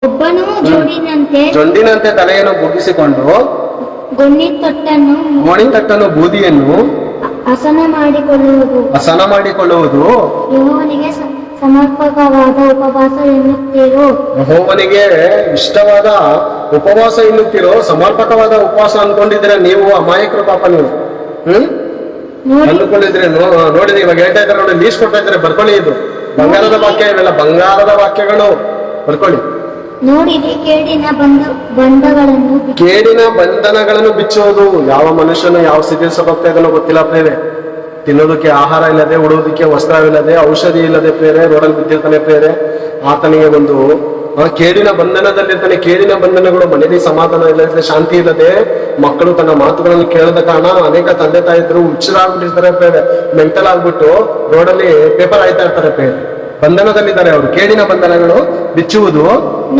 ಒಬ್ಬನು ಜೊಂಡಿನಂತೆ ತಲೆಯನ್ನು ಬುಗ್ಗಿಸಿಕೊಂಡು ಗೋಣಿತಟ್ಟನ್ನು ಬೂದಿಯನ್ನು ಹಸನ ಮಾಡಿಕೊಳ್ಳುವುದು ಯೆಹೋವನಿಗೆ ಸಮರ್ಪಕವಾದ ಉಪವಾಸ ಎನ್ನುತ್ತೀರೋ. ಯೆಹೋವನಿಗೆ ಇಷ್ಟವಾದ ಉಪವಾಸ ಎನ್ನುತ್ತೀರೋ. ಸಮರ್ಪಕವಾದ ಉಪವಾಸ ಅನ್ಕೊಂಡಿದ್ರೆ ನೀವು ಅಮಾಯಕರು ಪಾಪ ನೀವು. ಅಂದುಕೊಂಡಿದ್ರೆ ನೋಡಿದ್ರೆ ಇವಾಗ ಹೇಳ್ತಾ ಇದ್ದಾರೆ ನೋಡಿ, ಲೀಸ್ಟ್ ಕೊಡ್ತಾ ಇದ್ದಾರೆ, ಬರ್ಕೊಳ್ಳಿ. ಇದು ಬಂಗಾರದ ವಾಕ್ಯ, ಇವೆಲ್ಲ ಬಂಗಾರದ ವಾಕ್ಯಗಳು, ಬರ್ಕೊಳ್ಳಿ. ನೋಡಿರಿ, ಕೇಡಿನ ಬಂಧನಗಳನ್ನು ಬಿಚ್ಚುವುದು. ಯಾವ ಮನುಷ್ಯನು ಯಾವ ಸ್ಥಿತಿ ಹೋಗ್ತಾ ಇದನ್ನೋ ಗೊತ್ತಿಲ್ಲ ಪ್ರೇರೆ. ತಿನ್ನೋದಕ್ಕೆ ಆಹಾರ ಇಲ್ಲದೆ, ಉಡೋದಕ್ಕೆ ವಸ್ತ್ರವಿಲ್ಲದೆ, ಔಷಧಿ ಇಲ್ಲದೆ ಪ್ರೇರೆ ರೋಡಲ್ಲಿ ಬಿದ್ದಿರ್ತಾನೆ ಪ್ರೇರೆ. ಆತನಿಗೆ ಒಂದು ಕೇಡಿನ ಬಂಧನದಲ್ಲಿರ್ತಾನೆ. ಕೇಡಿನ ಬಂಧನಗಳು, ಮನೆಯಲ್ಲಿ ಸಮಾಧಾನ ಇಲ್ಲದೆ, ಶಾಂತಿ ಇಲ್ಲದೆ, ಮಕ್ಕಳು ತನ್ನ ಮಾತುಗಳನ್ನು ಕೇಳದ ಕಾರಣ ಅನೇಕ ತಂದೆ ತಾಯಿದ್ರು ಹುಚ್ಚರಾಗ್ಬಿಟ್ಟಿರ್ತಾರೆ ಪ್ರೇರೆ. ಮೆಂಟಲ್ ಆಗ್ಬಿಟ್ಟು ರೋಡಲ್ಲಿ ಪೇಪರ್ ಆಯ್ತಾ ಇರ್ತಾರೆ ಪ್ರೇರೆ. ಬಂಧನದಲ್ಲಿದ್ದಾರೆ ಅವರು. ಕೇಡಿನ ಬಂಧನಗಳು ಬಿಚ್ಚುವುದು